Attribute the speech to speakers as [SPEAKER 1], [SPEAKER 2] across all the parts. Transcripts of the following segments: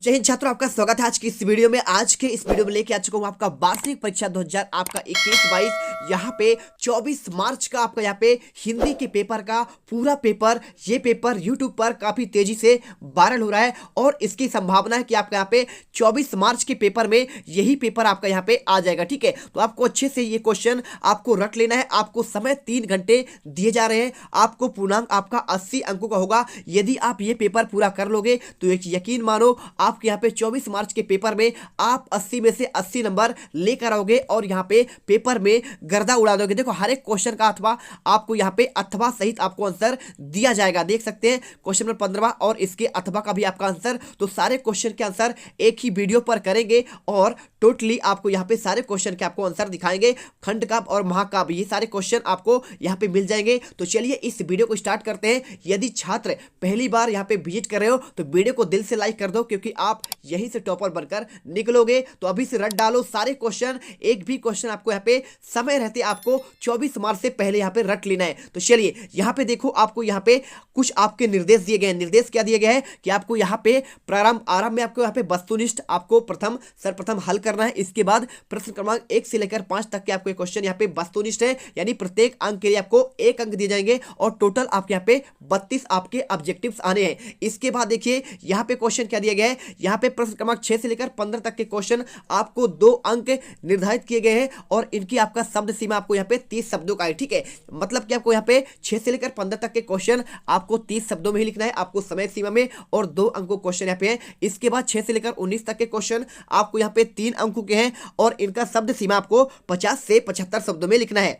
[SPEAKER 1] जय हिंद छात्रों, आपका स्वागत है आज की इस वीडियो में। आज के इस वीडियो में लेके आ चुका हूं आपका वार्षिक परीक्षा 2000 आपका 21-22। यहाँ पे 24 मार्च का आपका यहाँ पे हिंदी के पेपर का पूरा पेपर, ये पेपर यूट्यूब पर काफी तेजी से वायरल हो रहा है और इसकी संभावना है कि आपका यहाँ पे 24 मार्च के पेपर में यही पेपर आपका यहाँ पे आ जाएगा। ठीक है, तो आपको अच्छे से ये क्वेश्चन आपको रट लेना है। आपको समय 3 घंटे दिए जा रहे हैं। आपको पूर्णांक आपका 80 अंकों का होगा। यदि आप ये पेपर पूरा कर लोगे तो एक यकीन मानो आपके यहाँ पे 24 मार्च के पेपर में आप 80 में से 80 नंबर लेकर आओगे और यहाँ पे पेपर में गर्दा उड़ा दोगे। देखो, हर एक क्वेश्चन का अथवा आपको यहाँ पे अथवा सहित आपको आंसर दिया जाएगा। देख सकते हैं क्वेश्चन नंबर 15 और इसके अथवा का भी आपका आंसर। तो सारे क्वेश्चन के आंसर एक ही वीडियो पर करेंगे और टोटली आपको यहाँ पे सारे क्वेश्चन के आपको आंसर दिखाएंगे। खंड का और महाकाव्य, ये सारे क्वेश्चन आपको यहाँ पे मिल जाएंगे। तो चलिए इस वीडियो को स्टार्ट करते हैं। यदि छात्र पहली बार यहाँ पे विजिट कर रहे हो तो वीडियो को दिल से लाइक कर दो, क्योंकि आप यहीं से टॉपर बनकर निकलोगे। तो अभी से रट डालो सारे क्वेश्चन। एक भी क्वेश्चन आपको यहाँ पे समय रहते आपको 24 मार्च से पहले यहाँ पे रट लेना है। तो चलिए यहाँ पे देखो, आपको यहाँ पे कुछ आपके निर्देश दिए गए हैं। निर्देश क्या दिए गए हैं कि आपको यहाँ पे आरंभ में आपको यहाँ पे वस्तुनिष्ठ आपको सर्वप्रथम हल करना है। इसके बाद प्रश्न क्रमांक 1 से लेकर 5 तक के आपको क्वेश्चन यहाँ पे वस्तुनिष्ठ है, यानी प्रत्येक अंक के लिए आपको 1 अंक दिए जाएंगे और टोटल आपके यहाँ पे 32 आपके ऑब्जेक्टिव्स आने हैं। इसके बाद देखिए यहाँ पे क्वेश्चन क्या दिया गया है। यहाँ पे प्रश्न क्रमांक 6 से लेकर 15 तक के क्वेश्चन आपको 2 अंक निर्धारित किए गए हैं और इनकी आपका शब्द सीमा आपको यहाँ पे 30 शब्दों का है। ठीक है, मतलब कि आपको यहाँ पे 6 से लेकर 15 तक के क्वेश्चन आपको 30 शब्दों में ही लिखना है, आपको समय सीमा में, और 2 अंकों क्वेश्चन यहाँ पे है। इसके बाद 6 से लेकर 19 तक के क्वेश्चन आपको यहाँ पे 3 अंकों के हैं और इनका शब्द सीमा आपको 50 से 75 शब्दों में लिखना है।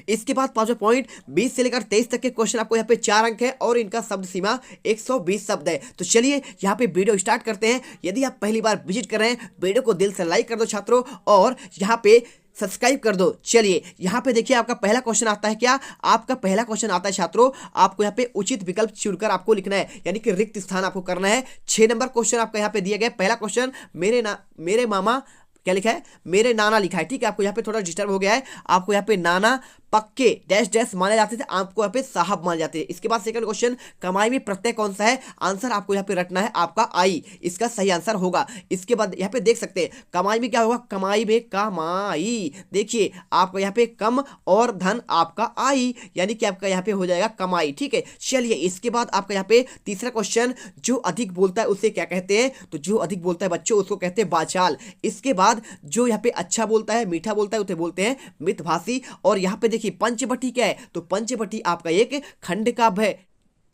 [SPEAKER 1] इसके बाद 5वां पॉइंट 20 से लेकर 23 तक के क्वेश्चन आपको यहाँ पे 4 अंक है और इनका शब्द सीमा 120 शब्द है। तो चलिए यहाँ पे वीडियो स्टार्ट करते हैं। यदि आप पहली बार विजिट कर रहे हैं, वीडियो को दिल से लाइक कर दो छात्रों और यहाँ पे सब्सक्राइब कर दो। चलिए यहाँ पे देखिए, आपका पहला क्वेश्चन आता है। क्या आपका पहला क्वेश्चन आता है छात्रों, आपको यहाँ पे उचित विकल्प चुनकर आपको लिखना है, यानी कि रिक्त स्थान आपको करना है। 6 नंबर क्वेश्चन आपका यहाँ पे दिया गया। पहला क्वेश्चन मेरे मामा क्या लिखा है, मेरे नाना लिखा है। ठीक है, आपको यहाँ पे थोड़ा डिस्टर्ब हो गया है। आपको यहाँ पे नाना पक्के डैश डैश माने जाते थे, आपको यहाँ पे साहब माने जाते थे। इसके बाद सेकंड क्वेश्चन, कमाई में प्रत्यय कौन सा है। आंसर आपको यहाँ पे रटना है आपका आई, इसका सही आंसर होगा। इसके बाद यहाँ पे देख सकते हैं कमाई में क्या होगा, कमाई में कमाई। देखिए आपका यहाँ पे कम और धन आपका आई, यानी कि आपका यहाँ पे हो जाएगा कमाई। ठीक है, चलिए इसके बाद आपका यहाँ पे तीसरा क्वेश्चन, जो अधिक बोलता है उसे क्या कहते हैं। तो जो अधिक बोलता है बच्चों उसको कहते हैं बाचाल। इसके बाद जो यहाँ पे अच्छा बोलता है, मीठा बोलता है, उसे बोलते हैं मितभाषी। और यहाँ पे देखिए पंचवटी क्या है, तो पंचवटी आपका एक खंड काव्य है।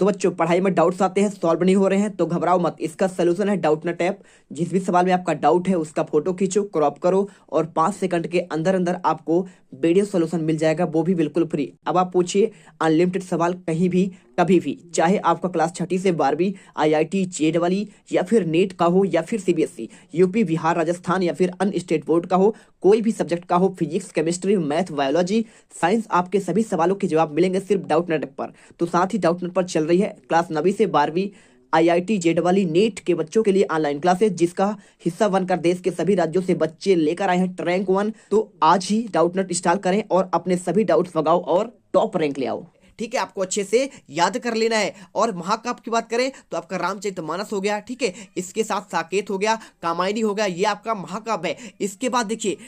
[SPEAKER 1] तो बच्चों, पढ़ाई में डाउट्स आते हैं, सॉल्व नहीं हो रहे हैं तो घबराओ मत। इसका सोल्यूशन है डाउटनेट ऐप। जिस भी सवाल में आपका डाउट है उसका फोटो खींचो, क्रॉप करो और 5 सेकंड के अंदर अंदर आपको वीडियो सोल्यूशन मिल जाएगा, वो भी बिल्कुल फ्री। अब आप पूछिए अनलिमिटेड सवाल कहीं भी कभी भी, चाहे आपका क्लास 6ठी से 12वीं IIT JEE या फिर नीट का हो या फिर CBSE, यूपी, बिहार, राजस्थान या फिर अन्य स्टेट बोर्ड का हो, कोई भी सब्जेक्ट का हो, physics, chemistry, math, biology, science, आपके सभी सवालों के जवाब मिलेंगे सिर्फ डाउटनेट पर। तो साथ ही डाउटनेट पर चल रही है क्लास 9वीं से 12वीं IIT JEE नीट के बच्चों के लिए ऑनलाइन क्लासेस, जिसका हिस्सा बनकर देश के सभी राज्यों से बच्चे लेकर आए हैं रैंक 1। तो आज ही डाउटनेट इंस्टॉल करें और अपने सभी डाउट्स भगाओ और टॉप रैंक ले आओ। ठीक है, आपको अच्छे से याद कर लेना है। और महाकाव्य की बात करें तो आपका रामचरितमानस हो गया। ठीक है, इसके साथ साकेत हो गया, कामायनी हो गया, ये आपका महाकाव्य है। इसके बाद देखिए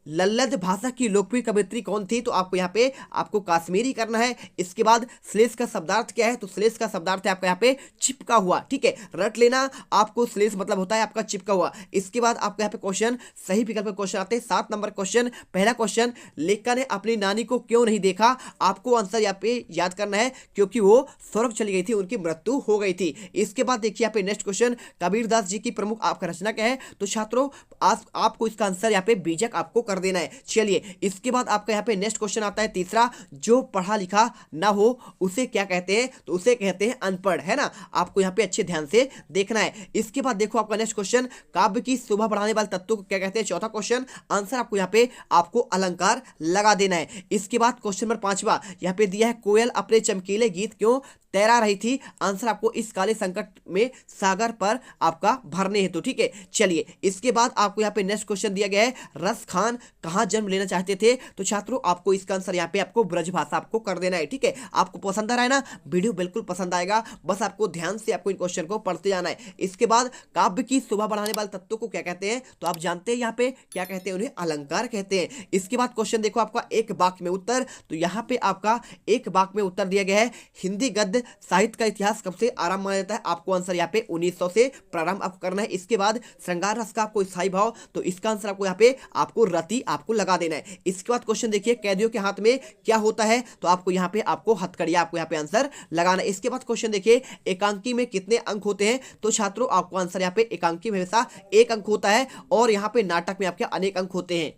[SPEAKER 1] लल्लद भाषा की लोकप्रिय कवयित्री कौन थी, तो आपको यहाँ पे आपको काश्मीरी करना है। इसके बाद श्लेष का शब्दार्थ क्या है, तो श्लेष का शब्दार्थ है आपका यहाँ पे चिपका हुआ। ठीक है, रट लेना, आपको श्लेष मतलब होता है आपका चिपका हुआ। इसके बाद आपको यहाँ पे क्वेश्चन सही विकल्प के क्वेश्चन आते हैं। 7 नंबर क्वेश्चन, पहला क्वेश्चन, लेखिका ने अपनी नानी को क्यों नहीं देखा। आपको आंसर यहाँ पे याद करना है, क्योंकि वो स्वर्ग चली गई थी, उनकी मृत्यु हो गई थी। इसके बाद देखिए यहाँ पे नेक्स्ट क्वेश्चन, कबीरदास जी की प्रमुख आपका रचना क्या है। तो छात्रों आपको इसका आंसर यहाँ पे बीजक आपको कर देना है। चलिए इसके बाद आपका यहाँ पे नेक्स्ट क्वेश्चन आता है तीसरा, जो पढ़ा लिखा ना हो उसे क्या कहते हैं, तो उसे कहते हैं अनपढ़, है ना। आपको यहाँ पे अच्छे ध्यान से देखना है। इसके बाद देखो आपका नेक्स्ट क्वेश्चन, काव्य की शोभा बढ़ाने वाले तत्वों को क्या कहते हैं। चौथा क्वेश्चन, आंसर आपको यहाँ पे आपको अलंकार लगा देना है। इसके बाद क्वेश्चन नंबर 5वां यहाँ पे दिया है, कोयल अपने चमकीले गीत क्यों तैरा रही थी। आंसर आपको इस काले संकट में सागर पर आपका भरने हेतु। ठीक है, चलिए इसके बाद आपको यहाँ पे नेक्स्ट क्वेश्चन दिया गया है, रस खान कहाँ जन्म लेना चाहते थे, तो छात्रों आपको इसका आंसर यहाँ पे आपको ब्रजभाषा आपको कर देना है। ठीक है, आपको पसंद आ रहा है ना, वीडियो बिल्कुल पसंद आएगा, बस आपको ध्यान से आपको इन क्वेश्चन को पढ़ते जाना है। इसके बाद काव्य की शोभा बढ़ाने वाले तत्वों को क्या कहते हैं, तो आप जानते हैं यहाँ पे क्या कहते हैं, उन्हें अलंकार कहते हैं। इसके बाद क्वेश्चन देखो आपका एक वाक्य में उत्तर, तो यहाँ पे आपका एक वाक्य में उत्तर दिया गया है, हिंदी गद्य साहित्य का इतिहास कब से आरंभ माना जाता है, आपको आंसर यहाँ पे 1900 से प्रारंभ आपको करना है। इसके बाद श्रृंगार रस का आपको स्थायी भाव, तो इसका आंसर आपको यहाँ पे आपको रति आपको लगा देना है। इसके बाद क्वेश्चन देखिए, कैदियों के हाथ में क्या होता है, तो आपको यहाँ पे आपको हथकड़िया आपको यहाँ पे आंसर लगाना है। इसके बाद क्वेश्चन देखिए, एकांकी में कितने अंक होते हैं, तो छात्रों आपको आंसर यहाँ पे एकांकी में हमेशा 1 अंक होता है, और यहाँ पे नाटक में आपके अनेक अंक होते हैं।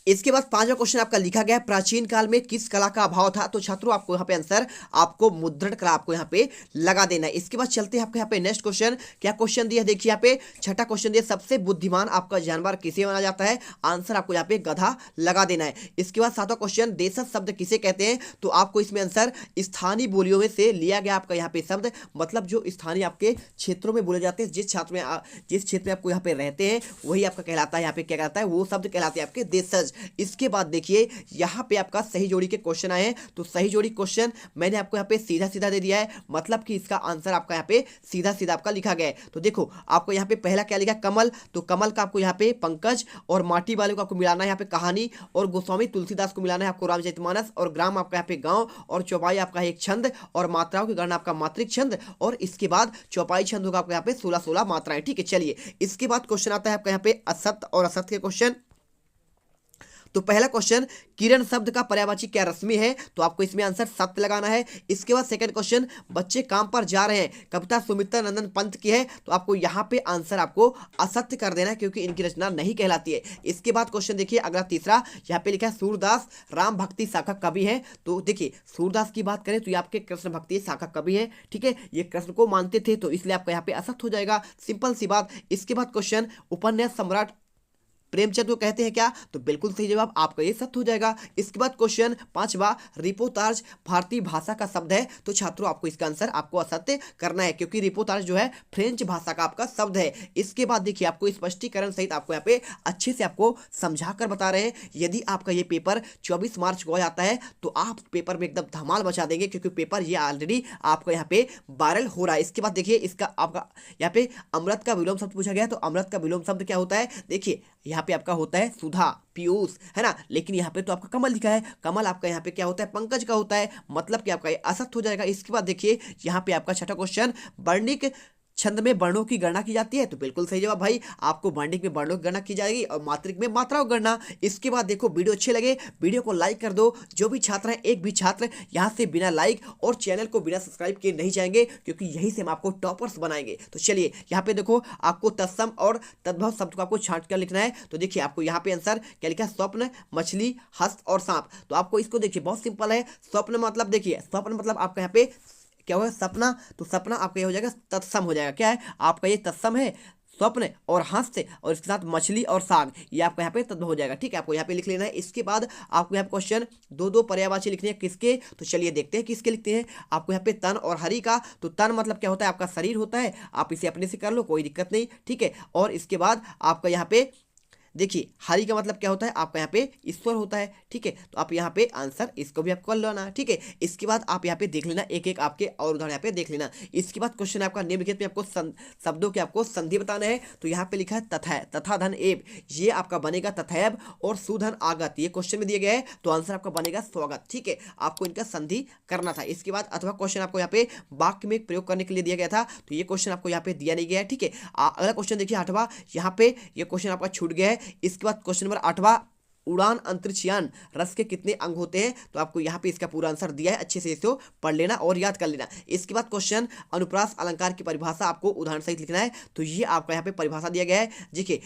[SPEAKER 1] इसके बाद पांचवा क्वेश्चन आपका लिखा गया है, प्राचीन काल में किस कला का अभाव था, तो छात्रों आपको यहाँ पे आंसर आपको मुद्रण कला आपको यहाँ पे लगा देना है। इसके बाद चलते हैं आपके यहाँ पे नेक्स्ट क्वेश्चन, क्या क्वेश्चन दिया देखिए यहाँ पे छठा क्वेश्चन दिया, सबसे बुद्धिमान आपका जानवर किसे माना जाता है, आंसर आपको यहाँ पे गधा लगा देना है। इसके बाद सातवां क्वेश्चन, देशज शब्द किसे कहते हैं, तो आपको इसमें आंसर स्थानीय बोलियों में से लिया गया आपका यहाँ पे शब्द, मतलब जो स्थानीय आपके क्षेत्रों में बोले जाते हैं, जिस क्षेत्र में आपको यहाँ पे रहते हैं वही आपका कहलाता है, यहाँ पे क्या कहलाता है, वो शब्द कहलाते हैं आपके देशज। इसके बाद देखिए यहाँ पे आपका सही जोड़ी के क्वेश्चन आए हैं, तो सही जोड़ी क्वेश्चन मैंने आपको यहाँ पे सीधा सीधा दे दिया है, मतलब कि इसका आंसर आपका यहाँ पे सीधा सीधा आपका लिखा गया है। तो देखो आपको यहाँ पे पहला क्या लिखा, कमल, तो कमल का आपको यहाँ पे पंकज, और माटी वाले को आपको मिलाना है यहाँ पे कहानी, और गोस्वामी तुलसीदास को मिलाना है आपको रामचरितमानस, और ग्राम आपका यहाँ पे गाँव, और चौपाई आपका एक छंद, और मात्राओं की गणना आपका मात्रिक छंद, और इसके बाद चौपाई छंद होगा आपको यहाँ पे 16 मात्राएं। ठीक है, चलिए इसके बाद क्वेश्चन आता है आपका यहाँ पे असत्य और असत्य के क्वेश्चन। तो पहला क्वेश्चन, किरण शब्द का पर्यायवाची क्या रश्मि है, तो आपको इसमें आंसर सत्य लगाना है। इसके बाद सेकंड क्वेश्चन, बच्चे काम पर जा रहे हैं, कविता सुमित्रा नंदन पंत की है, तो आपको यहाँ पे आंसर आपको असत्य कर देना है, क्योंकि इनकी रचना नहीं कहलाती है। इसके बाद क्वेश्चन देखिए अगला तीसरा, यहाँ पे लिखा है सूरदास राम भक्ति शाखा कवि है, तो देखिए सूरदास की बात करें तो ये आपके कृष्ण भक्ति शाखा कवि है। ठीक है, ये कृष्ण को मानते थे, तो इसलिए आपका यहाँ पे असत्य हो जाएगा, सिंपल सी बात। इसके बाद क्वेश्चन, उपन्यास सम्राट प्रेमचंद को कहते हैं क्या, तो बिल्कुल सही जवाब आपका ये सत्य हो जाएगा। इसके बाद क्वेश्चन पांचवा, रिपोर्टाज भारतीय भाषा का शब्द है, तो छात्रों आपको इसका आंसर आपको असत्य करना है, क्योंकि रिपोर्टाज जो है फ्रेंच भाषा का आपका शब्द है। इसके बाद देखिए आपको स्पष्टीकरण सहित आपको यहाँ पे अच्छे से आपको समझा कर बता रहे हैं, यदि आपका ये पेपर 24 मार्च को आ जाता है तो आप पेपर में एकदम धमाल मचा देंगे, क्योंकि पेपर ये ऑलरेडी आपका यहाँ पे वायरल हो रहा है। इसके बाद देखिए इसका आपका यहाँ पे अमृत का विलोम शब्द पूछा गया, तो अमृत का विलोम शब्द क्या होता है, देखिए यहाँ पे आपका होता है सुधा पीयूष, है ना, लेकिन यहाँ पे तो आपका कमल लिखा है, कमल आपका यहाँ पे क्या होता है, पंकज का होता है, मतलब कि आपका ये असत्य हो जाएगा। इसके बाद देखिए यहाँ पे आपका छठा क्वेश्चन, वर्णिक छंद में वर्णों की गणना की जाती है, तो बिल्कुल सही जवाब भाई, आपको वर्णिक में वर्णों की गणना की जाएगी और मात्रिक में मात्राओं की गणना। इसके बाद देखो वीडियो अच्छे लगे वीडियो को लाइक कर दो, जो भी छात्र हैं, एक भी छात्र यहाँ से बिना लाइक और चैनल को बिना सब्सक्राइब किए नहीं जाएंगे, क्योंकि यही से हम आपको टॉपर्स बनाएंगे। तो चलिए यहाँ पे देखो आपको तत्सम और तद्भव शब्द को आपको छांट कर लिखना है, तो देखिए आपको यहाँ पे आंसर क्या लिखा है, स्वप्न, मछली, हस्त और सांप। तो आपको इसको देखिए बहुत सिंपल है, स्वप्न मतलब देखिए स्वप्न मतलब आपका यहाँ पे क्या होगा, सपना, तो सपना आपका ये हो जाएगा तत्सम हो जाएगा, क्या है आपका ये तत्सम है, स्वप्न और हंस और इसके साथ मछली और साग, ये आपको यहाँ पे तत्व हो जाएगा। ठीक है, आपको यहाँ पे लिख लेना है। इसके बाद आपको यहाँ पे क्वेश्चन दो पर्यायवाची लिखने हैं, किसके, तो चलिए देखते हैं किसके लिखते हैं। आपको यहाँ पे तन और हरि का, तो तन मतलब क्या होता है, आपका शरीर होता है, आप इसे अपने से कर लो कोई दिक्कत नहीं। ठीक है, और इसके बाद आपका यहाँ पे देखिए हरि का मतलब क्या होता है, आपका यहाँ पे ईश्वर होता है। ठीक है, तो आप यहाँ पे आंसर इसको भी आपको कर लेना। ठीक है, इसके बाद आप यहाँ पे देख लेना एक एक आपके और उदाहरण यहाँ पे देख लेना। इसके बाद क्वेश्चन आपका निम्नलिखित में आपको शब्दों के आपको संधि बताना है, तो यहाँ पे लिखा है तथा, तथा धन एव, ये आपका बनेगा तथैव, और सुधन आगत, ये क्वेश्चन में दिया गया है, तो आंसर आपका बनेगा स्वागत। ठीक है, आपको इनका संधि करना था। इसके बाद अथवा क्वेश्चन आपको यहाँ पे वाक्य में प्रयोग करने के लिए दिया गया था, तो ये क्वेश्चन आपको यहाँ पे दिया नहीं गया है। ठीक है, अगला क्वेश्चन देखिए आठवां, यहाँ पे ये क्वेश्चन आपका छूट गया है। इसके बाद क्वेश्चन नंबर 8वां, उड़ान अंतरिक्षयान रस के कितने अंग होते हैं, तो आपको यहाँ पे इसका पूरा आंसर दिया है, अच्छे से इसको पढ़ लेना और याद कर लेना। इसके बाद क्वेश्चन अनुप्रास अलंकार की परिभाषा आपको उदाहरण सहित लिखना है, तो ये आपका यहाँ पे परिभाषा दिया गया है। देखिए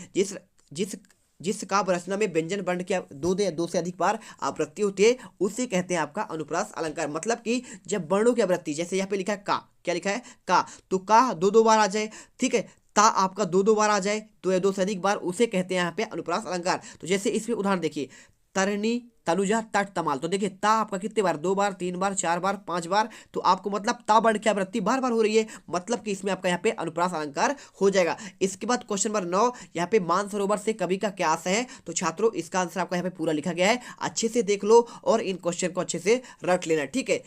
[SPEAKER 1] जिस काव्य रचना में व्यंजन वर्ण की दो से अधिक बार आवृत्ति होती है उसे कहते हैं आपका अनुप्रास अलंकार, मतलब कि जब वर्णों की आवृत्ति, जैसे यहाँ पे लिखा है का, क्या लिखा है का, तो का दो बार आ जाए, ठीक है, ता आपका दो बार आ जाए, तो या दो से अधिक बार, उसे कहते हैं यहाँ पे अनुप्रास अलंकार। तो जैसे इसमें उदाहरण देखिए, तरनी, तनुजा, तट, तमाल। तो देखिए ता आपका कितने बार, 2 बार, 3 बार, 4 बार, 5 बार। तो आपको मतलब ता बढ़ के आवृत्ति बार बार हो रही है, मतलब कि इसमें आपका यहाँ पे अनुप्रास अलंकार हो जाएगा। इसके बाद क्वेश्चन नंबर 9, यहाँ पे मानसरोवर से कवि का क्या आशय है। तो छात्रों इसका आंसर आपका यहाँ पे पूरा लिखा गया है, अच्छे से देख लो और इन क्वेश्चन को अच्छे से रट लेना, ठीक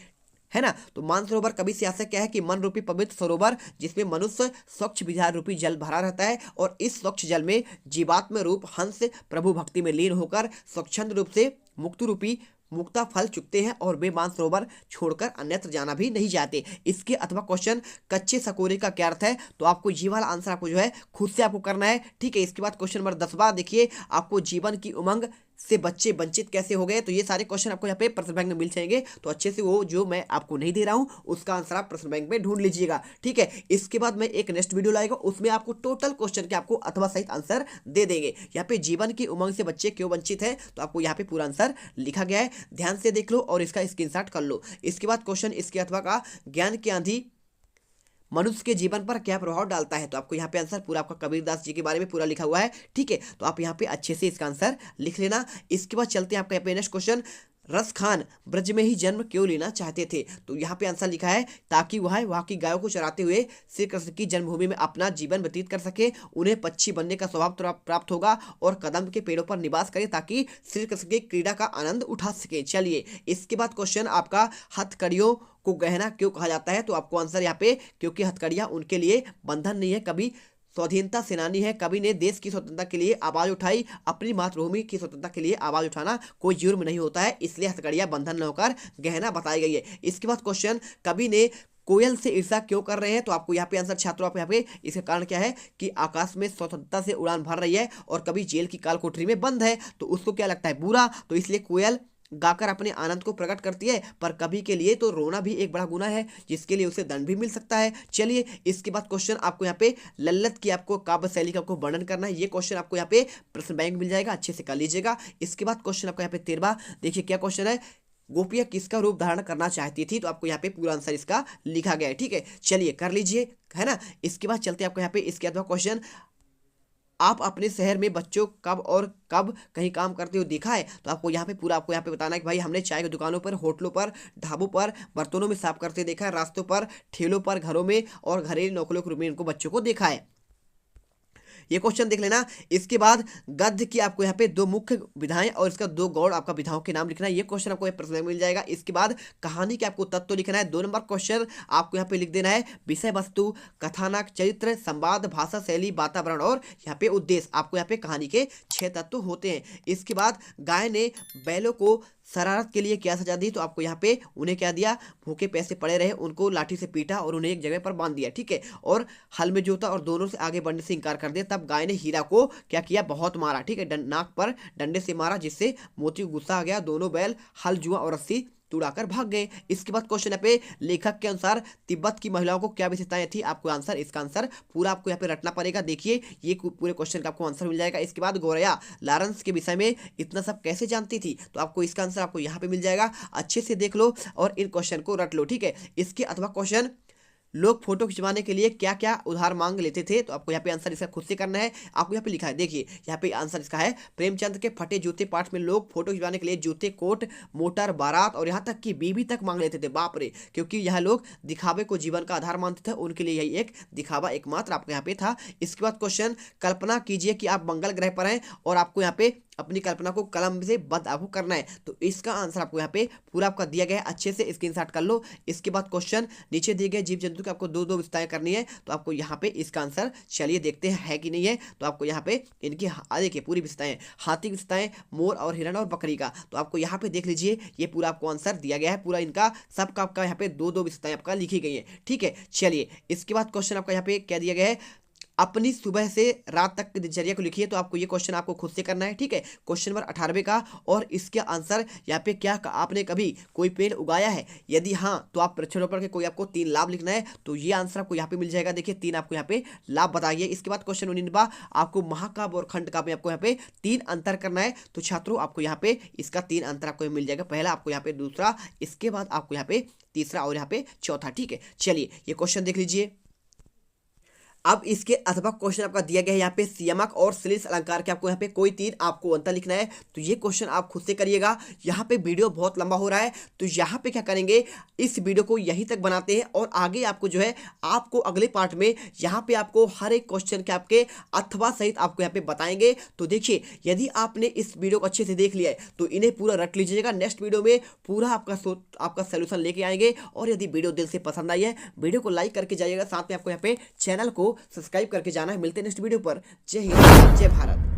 [SPEAKER 1] है ना। तो मानसरोवर कवि से आशय क्या है कि मन रूपी पवित्र सरोवर जिसमें मनुष्य स्वच्छ विचार रूपी जल भरा रहता है और इस स्वच्छ जल में जीवात्म रूप हंस प्रभु भक्ति में लीन होकर स्वच्छंद रूप से मुक्त रूपी मुक्ता फल चुकते हैं और वे मानसरोवर छोड़कर अन्यत्र जाना भी नहीं चाहते। इसके अथवा क्वेश्चन कच्चे सकोरे का क्या अर्थ है। तो आपको ये वाला आंसर आपको जो है खुद से आपको करना है, ठीक है। इसके बाद क्वेश्चन नंबर 10वां देखिए, आपको जीवन की उमंग से बच्चे वंचित कैसे हो गए। तो ये सारे क्वेश्चन आपको यहाँ पे प्रश्न बैंक में मिल जाएंगे, तो अच्छे से वो जो मैं आपको नहीं दे रहा हूँ उसका आंसर आप प्रश्न बैंक में ढूंढ लीजिएगा, ठीक है। इसके बाद मैं एक नेक्स्ट वीडियो लाएगा, उसमें आपको टोटल क्वेश्चन के आपको अथवा सहित आंसर दे देंगे। यहाँ पे जीवन की उमंग से बच्चे क्यों वंचित है, तो आपको यहाँ पे पूरा आंसर लिखा गया है, ध्यान से देख लो और इसका स्क्रीनशॉट कर लो। इसके बाद क्वेश्चन इसके अथवा का ज्ञान की आंधी मनुष्य के जीवन पर क्या प्रभाव डालता है। तो आपको यहाँ पे आंसर पूरा आपका कबीरदास जी के बारे में पूरा लिखा हुआ है, ठीक है। तो आप यहाँ पे अच्छे से इसका आंसर लिख लेना। इसके बाद चलते हैं आपका यहाँ पे नेक्स्ट क्वेश्चन, रस खान ब्रज में ही जन्म क्यों लेना चाहते थे। तो यहाँ पे आंसर लिखा है ताकि वह वहाँ की गायों को चराते हुए श्री कृष्ण की जन्मभूमि में अपना जीवन व्यतीत कर सके, उन्हें पक्षी बनने का स्वभाव प्राप्त होगा और कदम के पेड़ों पर निवास करें ताकि श्री कृष्ण की क्रीड़ा का आनंद उठा सके। चलिए इसके बाद क्वेश्चन आपका, हथकड़ियों को गहना क्यों कहा जाता है। तो आपको आंसर यहाँ पे, क्योंकि हथकड़ियाँ उनके लिए बंधन नहीं है, कभी स्वाधीनता सेनानी है, कवि ने देश की स्वतंत्रता के लिए आवाज उठाई, अपनी मातृभूमि की स्वतंत्रता के लिए आवाज उठाना कोई जुर्म नहीं होता है, इसलिए हथकड़ियां बंधन न होकर गहना बताई गई है। इसके बाद क्वेश्चन, कवि ने कोयल से ईर्षा क्यों कर रहे हैं। तो आपको यहाँ पे आंसर छात्रों आप यहाँ पे, इसका कारण क्या है कि आकाश में स्वतंत्रता से उड़ान भर रही है और कभी जेल की काल कोठरी में बंद है, तो उसको क्या लगता है बुरा, तो इसलिए कोयल गाकर अपने आनंद को प्रकट करती है, पर कभी के लिए तो रोना भी एक बड़ा गुनाह है जिसके लिए उसे दंड भी मिल सकता है। चलिए इसके बाद क्वेश्चन आपको यहाँ पे लल्लत की आपको काव्य शैली का आपको वर्णन करना है, ये क्वेश्चन आपको यहाँ पे प्रश्न बैंक मिल जाएगा, अच्छे से कर लीजिएगा। इसके बाद क्वेश्चन आपको यहाँ पे 13वां देखिए क्या क्वेश्चन है, गोपियां किसका रूप धारण करना चाहती थी। तो आपको यहाँ पे पूरा आंसर इसका लिखा गया है, ठीक है। चलिए कर लीजिए, है ना। इसके बाद चलते आपको यहाँ पे इसके अथवा क्वेश्चन, आप अपने शहर में बच्चों कब और कब कहीं काम करते हुए देखा है। तो आपको यहाँ पे पूरा आपको यहाँ पे बताना है कि भाई हमने चाय की दुकानों पर, होटलों पर, ढाबों पर, बर्तनों में साफ करते देखा है, रास्तों पर, ठेलों पर, घरों में और घरेलू नौकरियों के रूप में इनको बच्चों को देखा है। ये क्वेश्चन देख लेना। इसके बाद गद्य की आपको यहाँ पे 2 मुख्य विधाएं और इसका 2 गौड़ आपका विधाओं के नाम लिखना है, ये क्वेश्चन आपको प्रश्न में मिल जाएगा। इसके बाद कहानी के आपको तत्व लिखना है। 2 नंबर क्वेश्चन आपको यहाँ पे लिख देना है विषय वस्तु, कथानक, चरित्र, संवाद, भाषा शैली, वातावरण और यहाँ पे उद्देश्य। आपको यहाँ पे कहानी के 6 तत्व होते हैं। इसके बाद गाय ने बैलों को शरारत के लिए क्या सजा दी। तो आपको यहाँ पे उन्हें क्या दिया, भूखे पैसे पड़े रहे, उनको लाठी से पीटा और उन्हें एक जगह पर बांध दिया, ठीक है। और हल में जोता और दोनों से आगे बढ़ने से इंकार कर दिया। तब गाय ने हीरा को क्या किया, बहुत मारा, ठीक है, नाक पर डंडे से मारा, जिससे मोती को गुस्सा आ गया। दोनों बैल हल, जुआ और रस्सी तुड़ाकर भाग गए। इसके बाद क्वेश्चन है पे, लेखक के अनुसार तिब्बत की महिलाओं को क्या विशेषताएं थी। आपको आंसर, इसका आंसर पूरा आपको यहाँ पे रटना पड़ेगा। देखिए ये पूरे क्वेश्चन का आपको आंसर मिल जाएगा। इसके बाद गौरैया लॉरेंस के विषय में इतना सब कैसे जानती थी। तो आपको इसका आंसर आपको यहाँ पे मिल जाएगा, अच्छे से देख लो और इन क्वेश्चन को रट लो, ठीक है। इसके अथवा क्वेश्चन, लोग फोटो खिंचवाने के लिए क्या क्या उधार मांग लेते थे। तो आपको यहाँ पे आंसर इसका खुद से करना है। आपको यहाँ पे लिखा है, देखिए यहाँ पे आंसर इसका है, प्रेमचंद के फटे जूते पाठ में लोग फोटो खिंचवाने के लिए जूते, कोट, मोटर, बारात और यहाँ तक कि बीवी तक मांग लेते थे। बाप रे, क्योंकि यह लोग दिखावे को जीवन का आधार मानते थे, उनके लिए यही एक दिखावा एकमात्र आपको यहाँ पे था। इसके बाद क्वेश्चन, कल्पना कीजिए कि आप मंगल ग्रह पर हैं और आपको यहाँ पे अपनी कल्पना को कलम से बंद आपको करना है। तो इसका आंसर आपको यहाँ पे पूरा आपका दिया गया है, अच्छे से स्क्रीनशॉट कर लो। इसके बाद क्वेश्चन, नीचे दिए गए जीव जंतु की आपको 2-2 विशेषताएं करनी है। तो आपको यहाँ पे इसका आंसर, चलिए देखते हैं है कि नहीं है। तो आपको यहाँ पे इनकी देखिए पूरी विशेषताएं, हाथी की विशेषताएं, मोर और हिरण और बकरी का। तो आपको यहाँ पे देख लीजिए, ये पूरा आपको आंसर दिया गया है, पूरा इनका सबका आपका यहाँ पे 2-2 विशेषताएं आपका लिखी गई है, ठीक है। चलिए इसके बाद क्वेश्चन आपका यहाँ पे क्या दिया गया है, अपनी सुबह से रात तक की दिनचर्या को लिखिए। तो आपको ये क्वेश्चन आपको खुद से करना है, ठीक है। क्वेश्चन नंबर 18 का, और इसके आंसर यहाँ पे क्या, आपने कभी कोई पेड़ उगाया है, यदि हाँ तो आप वृक्षारोपण के कोई आपको 3 लाभ लिखना है। तो ये आंसर आपको यहाँ पे मिल जाएगा, देखिए 3 आपको यहाँ पे लाभ बताइए। इसके बाद क्वेश्चन 19वां, आपको महाकाव्य और खंड काव्य में आपको यहाँ पे 3 अंतर करना है। तो छात्रों आपको यहाँ पे इसका 3 अंतर आपको मिल जाएगा, पहला आपको यहाँ पे, दूसरा, इसके बाद आपको यहाँ पे तीसरा और यहाँ पे चौथा, ठीक है। चलिए ये क्वेश्चन देख लीजिए। अब इसके अथवा क्वेश्चन आपका दिया गया है यहाँ पे सियमक और श्लेष अलंकार के आपको यहाँ पे कोई तीन आपको अंतर लिखना है। तो ये क्वेश्चन आप खुद से करिएगा। यहाँ पे वीडियो बहुत लंबा हो रहा है तो यहाँ पे क्या करेंगे, इस वीडियो को यहीं तक बनाते हैं और आगे आपको जो है आपको अगले पार्ट में यहाँ पे आपको हर एक क्वेश्चन के आपके अथवा सहित आपको यहाँ पे बताएंगे। तो देखिए यदि आपने इस वीडियो को अच्छे से देख लिया है तो इन्हें पूरा रट लीजिएगा। नेक्स्ट वीडियो में पूरा आपका सोल्यूशन लेके आएंगे। और यदि वीडियो दिल से पसंद आई है वीडियो को लाइक करके जाइएगा, साथ में आपको यहाँ पे चैनल को सब्सक्राइब करके जाना है। मिलते हैं नेक्स्ट वीडियो पर। जय हिंद, जय भारत।